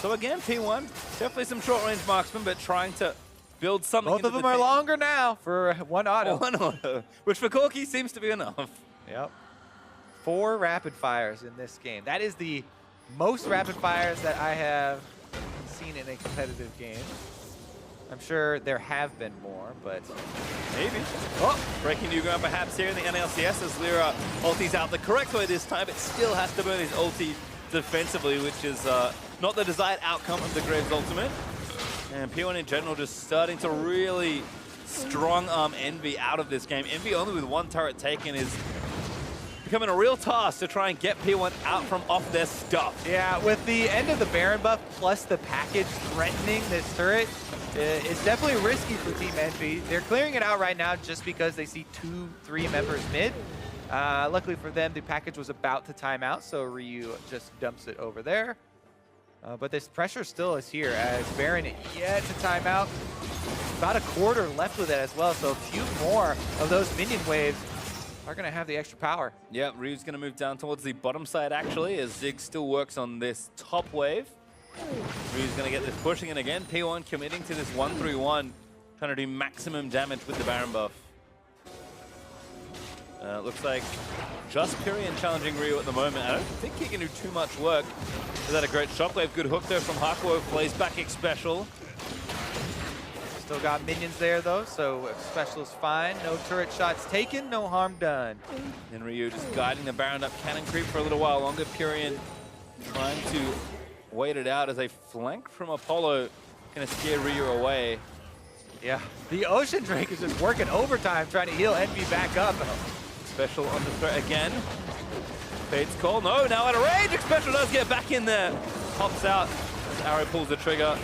So again, P1, definitely some short range marksman, but trying to build something.
Both of them are longer now for one auto.
One auto, which for Corki seems to be enough.
Yep. 4 rapid fires in this game. That is the most rapid fires that I have seen in a competitive game. I'm sure there have been more, but
maybe. Oh, breaking new ground perhaps here in the NLCS as Lyra ultis out the correct way this time. It still has to burn his ulti defensively, which is not the desired outcome of the Graves ultimate. And P1 in general just starting to really strong arm Envy out of this game. Envy only with 1 turret taken is becoming a real task to try and get P1 out from off their stuff.
Yeah, with the end of the Baron buff plus the package threatening this turret, it's definitely risky for Team Envy. They're clearing it out right now just because they see 2-3 members mid. Luckily for them, the package was about to time out, so Ryu just dumps it over there. But this pressure still is here as Baron yet to time out. About a quarter left with it as well, so a few more of those minion waves are going to have the extra power.
Yeah, Ryu's going to move down towards the bottom side actually as Zig still works on this top wave. Ryu's going to get this pushing, and again, P1 committing to this 1-3-1, trying to do maximum damage with the Baron buff. Looks like just Pyrian challenging Ryu at the moment. I don't think he can do too much work. Is that a great shockwave? Good hook there from Hakuo. Plays back X special.
Still got minions there though, so special is fine. No turret shots taken, no harm done.
And Ryu just guiding the Baron up cannon creep for a little while longer. Pyrian trying to wait it out as a flank from Apollo. Gonna scare Ryu away.
Yeah, the Ocean Drake is just working overtime trying to heal Envy back up.
Special on the threat again. Fade's call. No, now out of range. Special does get back in there. Pops out as Arrow pulls the trigger.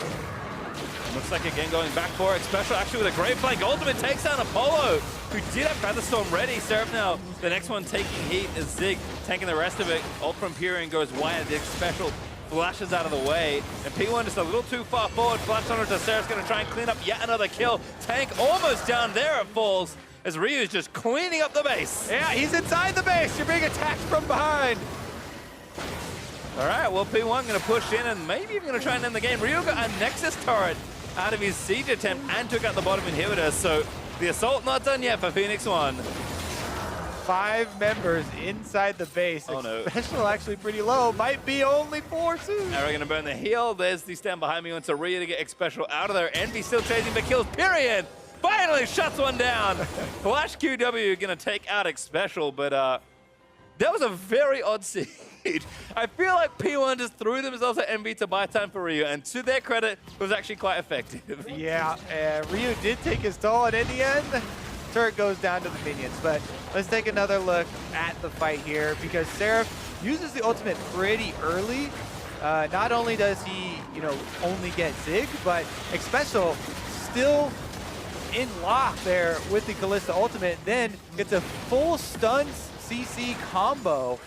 Looks like again going back for it. Special actually with a great flank. Ultimate takes down Apollo, who did have Featherstorm ready. Seraph now, the next one taking heat is Zig, tanking the rest of it. Ult from Pyrian goes wide. The Special flashes out of the way. And P1 just a little too far forward. Flash on it to Seraph's going to try and clean up yet another kill. Tank almost down there, it falls, as Ryu's just cleaning up the base.
Yeah, he's inside the base. You're being attacked from behind.
All right, well, P1 going to push in and maybe even going to try and end the game. Ryu got a Nexus turret out of his siege attempt and took out the bottom inhibitor, so the assault not done yet for Phoenix1.
5 members inside the base.
Oh no.
Special actually pretty low. Might be only 4 soon.
Arrow going to burn the heal. There's the stand behind me onto Ryu to get X Special out of there. Envy still chasing but kills Pyrian. Finally shuts one down. Flash QW going to take out X Special, but that was a very odd siege. I feel like P1 just threw themselves at Envy to buy time for Ryu, and to their credit, it was actually quite effective.
Yeah, Ryu did take his toll, and in the end, turret goes down to the minions. But let's take another look at the fight here, because Seraph uses the ultimate pretty early. Not only does he, only get Zig, but Special still in lock there with the Kalista ultimate, then gets a full stun CC combo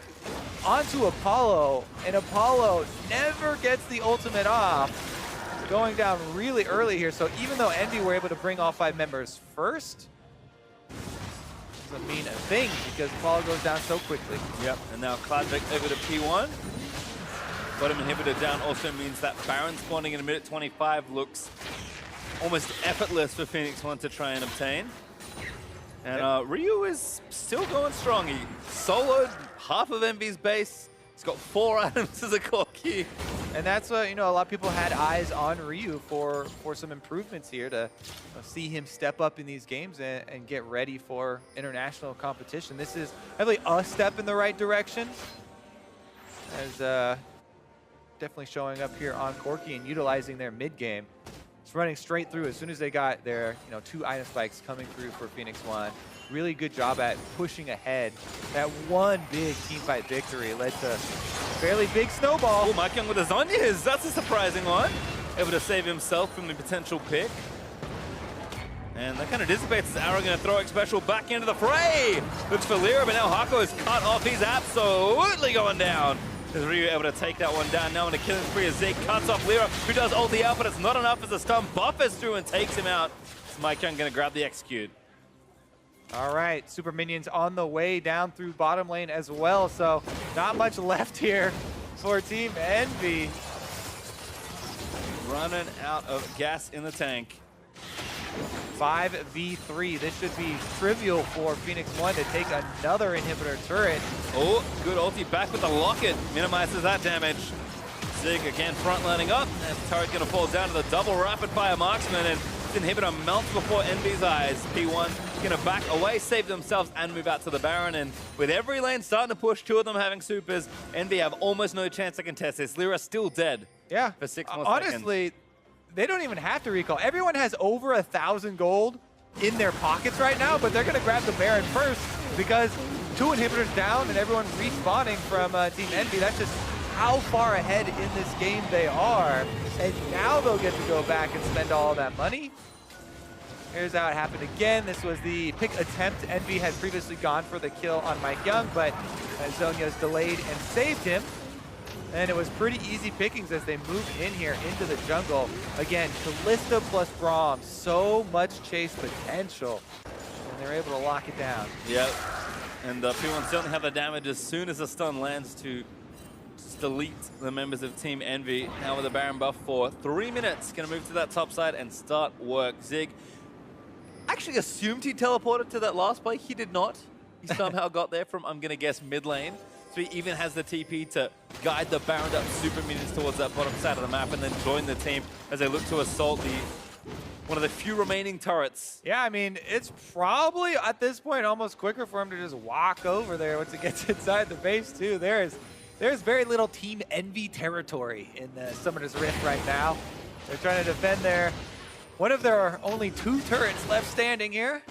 onto Apollo, and Apollo never gets the ultimate off, going down really early here. So even though Envy were able to bring all 5 members first, doesn't mean a thing because Apollo goes down so quickly.
Yep, and now Cloudvic over to P1. Bottom inhibitor down also means that Baron spawning in a minute 25 looks almost effortless for Phoenix1 to try and obtain. And Ryu is still going strong. He soloed half of Envy's base. He's got 4 items as a Corki.
And that's what, a lot of people had eyes on Ryu for some improvements here to see him step up in these games and get ready for international competition. This is definitely a step in the right direction, as definitely showing up here on Corki and utilizing their mid game. It's running straight through as soon as they got their 2 item spikes coming through for Phoenix1. Really good job at pushing ahead. That one big teamfight victory led to a fairly big snowball.
Oh, Mike Young with his Zonyas. That's a surprising one. Able to save himself from the potential pick. And that kind of dissipates as Arrow going to throw X Special back into the fray. Looks for Lyra, but now Hakuo is cut off. He's absolutely going down. Is Ryu able to take that one down now on a killing spree as Zig cuts off Lyra, who does ulti out, but it's not enough as the stun buffers through and takes him out. Mike Young going to grab the execute.
All right, super minions on the way down through bottom lane as well, so not much left here for Team EnVy.
Running out of gas in the tank.
5v3. This should be trivial for Phoenix1 to take another inhibitor turret.
Oh, good ulti back with the locket. Minimizes that damage. Zig again front lining up. And the turret's going to fall down to the double rapid fire marksman. And this inhibitor melts before EnVy's eyes. P1 going to back away, save themselves, and move out to the Baron. And with every lane starting to push, two of them having supers, EnVy have almost no chance to contest this. Lyra's still dead.
Yeah.
For 6 more
Honestly, they don't even have to recall. Everyone has over 1,000 gold in their pockets right now, but they're going to grab the Baron first because 2 inhibitors down and everyone respawning from Team EnVy. That's just how far ahead in this game they are. And now they'll get to go back and spend all of that money. Here's how it happened again. This was the pick attempt. EnVy had previously gone for the kill on Mike Young, but Zhonya's delayed and saved him. And it was pretty easy pickings as they moved in here into the jungle. Again, Kalista plus Braum, so much chase potential. And they're able to lock it down.
Yep. And P1 certainly have the damage as soon as the stun lands to just delete the members of Team EnVy. Now with the Baron buff for 3 minutes. Going to move to that top side and start work. Zig actually assumed he teleported to that last play. He did not. He somehow got there from, I'm going to guess, mid lane. So he even has the TP to guide the Baron up super minions towards that bottom side of the map and then join the team as they look to assault one of the few remaining turrets.
Yeah, I mean, it's probably at this point almost quicker for him to just walk over there once it gets inside the base too. There's very little Team EnVy territory in the Summoner's Rift right now. They're trying to defend one of their only 2 turrets left standing here.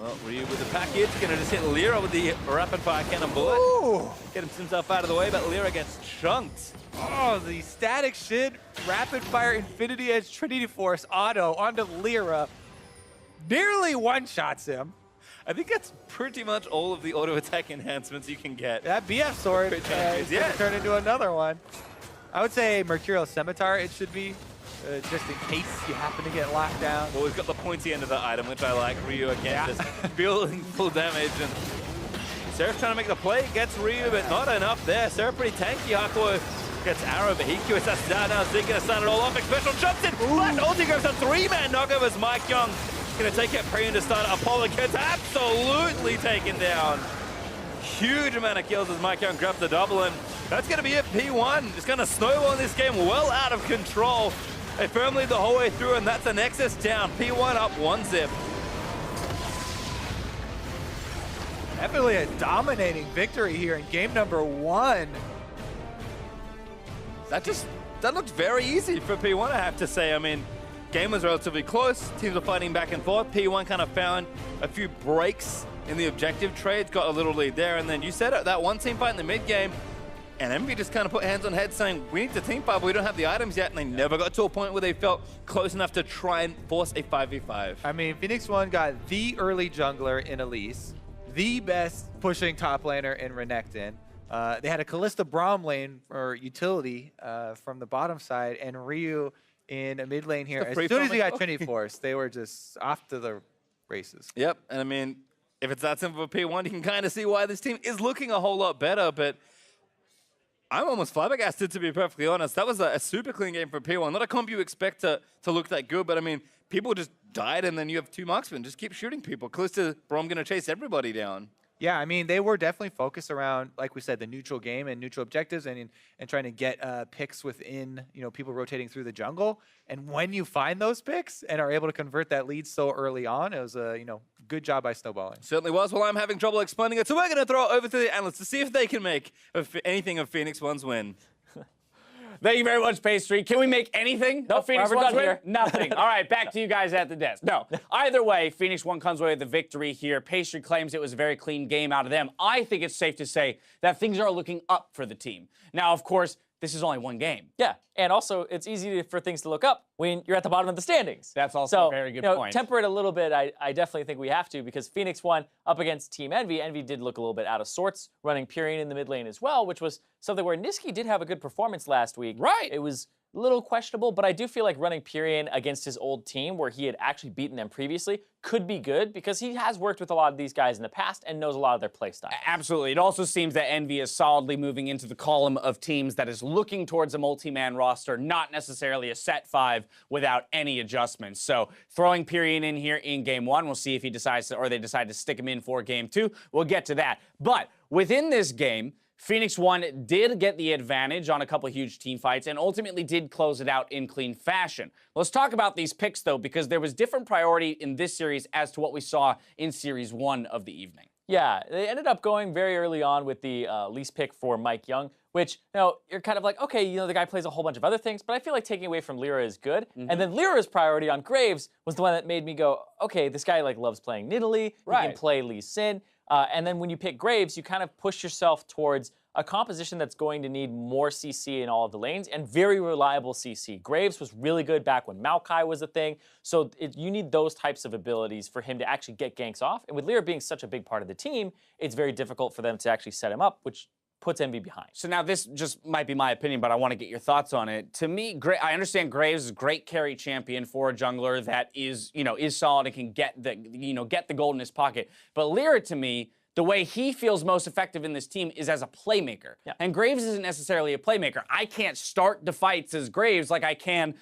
Well, Ryu with the package, gonna just hit Lyra with the rapid fire cannon bullet.
Ooh.
Get himself out of the way, but Lyra gets chunked.
Oh, the static shit, rapid fire Infinity Edge Trinity Force auto onto Lyra. Nearly one-shots him.
I think that's pretty much all of the auto attack enhancements you can get.
That BF sword is going to turn into another one. I would say Mercurial Scimitar it should be. Just in case you happen to get locked down.
Well, we've got the pointy end of the item, which I like. Ryu again, just building full damage. And Seraph's trying to make the play, gets Ryu, but not enough there. Seraph pretty tanky. Hakuo gets arrow, but he QS us down now. Zig gonna start it all off. Special jumps in. Flash ulti goes a 3-man knockover as Mike Young gonna take it pre to start. Apollo gets absolutely taken down. Huge amount of kills as Mike Young grabs the double, and that's gonna be it. P1 is gonna snowball this game well out of control. They firmly lead the whole way through, and that's a Nexus down. P1 up 1 zip.
Definitely a dominating victory here in game number 1.
That looked very easy for P1, I have to say. I mean, game was relatively close. Teams were fighting back and forth. P1 kind of found a few breaks in the objective trades, got a little lead there, and then you said it, that one team fight in the mid game. And EnVy just kind of put hands on head saying, we need to team fight, but we don't have the items yet. And they never got to a point where they felt close enough to try and force a 5v5.
I mean, Phoenix1 got the early jungler in Elise, the best pushing top laner in Renekton. They had a Kalista Braum lane for utility from the bottom side, and Ryu in a mid lane here. As soon as he got Trinity Force, they were just off to the races.
Yep, and I mean, if it's that simple for P1, you can kind of see why this team is looking a whole lot better, but I'm almost flabbergasted, to be perfectly honest. That was a super clean game for P1. Not a comp you expect to look that good, but I mean, people just died, and then you have 2 marksmen. Just keep shooting people. Kalista Braum going to chase everybody down.
Yeah, I mean, they were definitely focused around, like we said, the neutral game and neutral objectives and trying to get picks within, people rotating through the jungle. And when you find those picks and are able to convert that lead so early on, it was a, good job by snowballing.
Certainly was. Well, I'm having trouble explaining it, so we're going to throw it over to the analysts to see if they can make anything of Phoenix1's win.
Thank you very much, Pastry. Can we make anything?
Nope,
Phoenix1's win?
here.
Nothing. All right, back to you guys at the desk. No. Either way, Phoenix1 comes away with the victory here. Pastry claims it was a very clean game out of them. I think it's safe to say that things are looking up for the team. Now, of course, this is only one game.
Yeah, and also it's easy for things to look up when you're at the bottom of the standings.
That's also a very good point.
Temper it a little bit, I definitely think we have to, because Phoenix1 up against Team EnVy. EnVy did look a little bit out of sorts, running Purian in the mid lane as well, which was something where Niski did have a good performance last week.
Right.
It was little questionable, but I do feel like running Pyrion against his old team where he had actually beaten them previously could be good because he has worked with a lot of these guys in the past and knows a lot of their play style.
Absolutely. It also seems that Envy is solidly moving into the column of teams that is looking towards a multi-man roster, not necessarily a set 5 without any adjustments. So throwing Pyrion in here in game 1, we'll see if he decides to, or they decide to stick him in for game 2. We'll get to that. But within this game, Phoenix1 did get the advantage on a couple huge team fights and ultimately did close it out in clean fashion. Let's talk about these picks, though, because there was different priority in this series as to what we saw in Series 1 of the evening.
Yeah, they ended up going very early on with the lease pick for Mike Young, which, you're kind of like, okay, the guy plays a whole bunch of other things, but I feel like taking away from Lyra is good. And then Lyra's priority on Graves was the one that made me go, okay, this guy loves playing Nidalee, he can play Lee Sin. And then when you pick Graves, you kind of push yourself towards a composition that's going to need more CC in all of the lanes and very reliable CC. Graves was really good back when Maokai was a thing, so you need those types of abilities for him to actually get ganks off. And with Lyra being such a big part of the team, it's very difficult for them to actually set him up, which puts Envy behind.
So now this just might be my opinion, but I want to get your thoughts on it. To me, I understand Graves is a great carry champion for a jungler that is solid and can get the gold in his pocket. But Lyra, to me, the way he feels most effective in this team is as a playmaker.
Yeah.
And Graves isn't necessarily a playmaker. I can't start the fights as Graves like I can,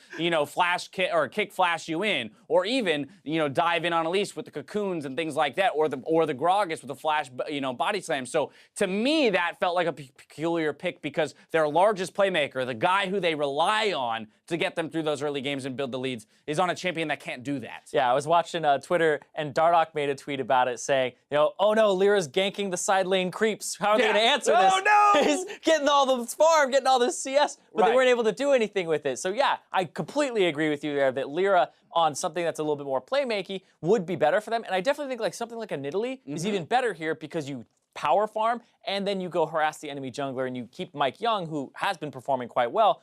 flash kick or kick flash you in, or even, dive in on Elise with the cocoons and things like that, or the Gragas with a flash, body slam. So to me, that felt like a peculiar pick because their largest playmaker, the guy who they rely on to get them through those early games and build the leads, is on a champion that can't do that.
Yeah, I was watching Twitter, and Dardoch made a tweet about it saying, oh no, Lyra's ganking the side lane creeps. How are they going to answer this?
Oh no!
He's getting all the farm, getting all the CS, but they
Right.
weren't able to do anything with it. So yeah, I completely agree with you there that Lyra on something that's a little bit more playmaky would be better for them. And I definitely think something like a Nidalee is even better here because you power farm and then you go harass the enemy jungler and you keep Mike Young, who has been performing quite well,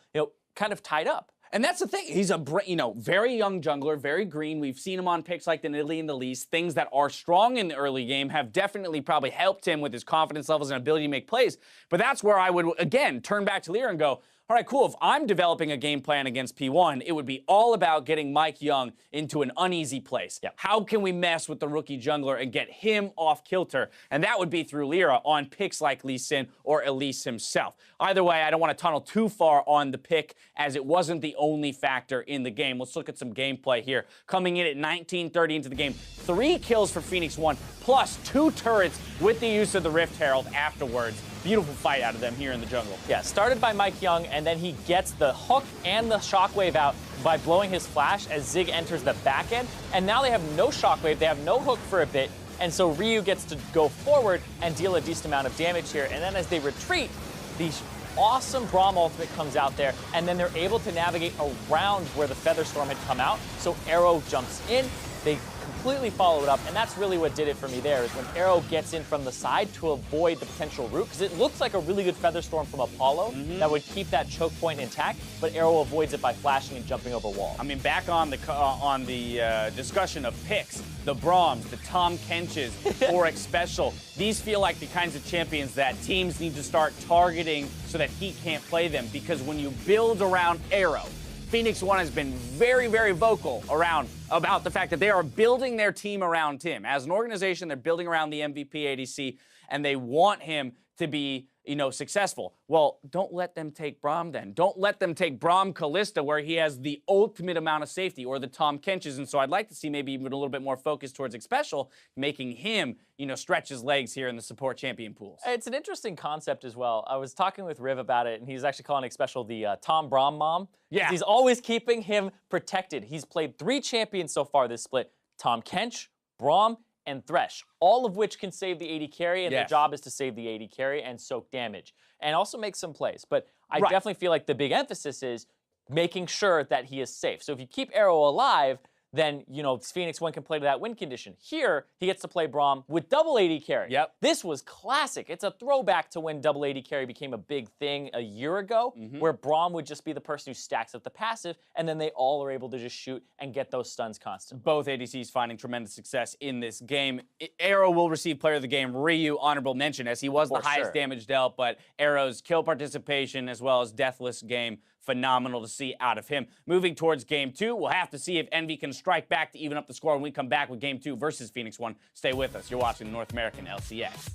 kind of tied up.
And that's the thing. He's a very young jungler, very green. We've seen him on picks like the Nidalee and the Lease. Things that are strong in the early game have definitely probably helped him with his confidence levels and ability to make plays. But that's where I would, again, turn back to Lyra and go, all right, cool. If I'm developing a game plan against P1, it would be all about getting Mike Young into an uneasy place.
Yep.
How can we mess with the rookie jungler and get him off kilter? And that would be through Lyra on picks like Lee Sin or Elise himself. Either way, I don't want to tunnel too far on the pick as it wasn't the only factor in the game. Let's look at some gameplay here. Coming in at 19:30 into the game, 3 kills for Phoenix1, plus 2 turrets with the use of the Rift Herald afterwards. Beautiful fight out of them here in the jungle.
Yeah, started by Mike Young, and then he gets the hook and the shockwave out by blowing his flash as Zig enters the back end. And now they have no shockwave, they have no hook for a bit, and so Ryu gets to go forward and deal a decent amount of damage here. And then as they retreat, the awesome Braum ultimate comes out there, and then they're able to navigate around where the Featherstorm had come out. So Arrow jumps in, they completely follow it up, and that's really what did it for me there, is when Arrow gets in from the side to avoid the potential root, because it looks like a really good Featherstorm from Apollo that would keep that choke point intact, but Arrow avoids it by flashing and jumping over wall.
I mean, back on the discussion of picks, the Brahms, the Tom Kenches, Oryx Special, these feel like the kinds of champions that teams need to start targeting so that he can't play them, because when you build around Arrow, Phoenix1 has been very, very vocal about the fact that they are building their team around him. As an organization, they're building around the MVP ADC, and they want him to be, successful. Well, don't let them take Braum then. Don't let them take Braum Callista, where he has the ultimate amount of safety, or the Tom Kenches. And so I'd like to see maybe even a little bit more focus towards Xpecial, making him, stretch his legs here in the support champion pools.
It's an interesting concept as well. I was talking with Riv about it, and he's actually calling Xpecial the Tom Braum mom.
Yeah.
He's always keeping him protected. He's played 3 champions so far this split. Tom Kench, Braum, and Thresh, all of which can save the AD carry, and their job is to save the AD carry and soak damage, and also make some plays. But I definitely feel like the big emphasis is making sure that he is safe. So if you keep Arrow alive, then, you know, Phoenix1 can play to that win condition. Here, he gets to play Braum with double AD carry.
Yep.
This was classic. It's a throwback to when double AD carry became a big thing a year ago, where Braum would just be the person who stacks up the passive, and then they all are able to just shoot and get those stuns constantly.
Both ADCs finding tremendous success in this game. Arrow will receive player of the game. Ryu, honorable mention, as he was the highest damage dealt, but Arrow's kill participation as well as deathless game, phenomenal to see out of him. Moving towards game 2, we'll have to see if Envy can strike back to even up the score when we come back with game 2 versus Phoenix1. Stay with us. You're watching the North American LCS.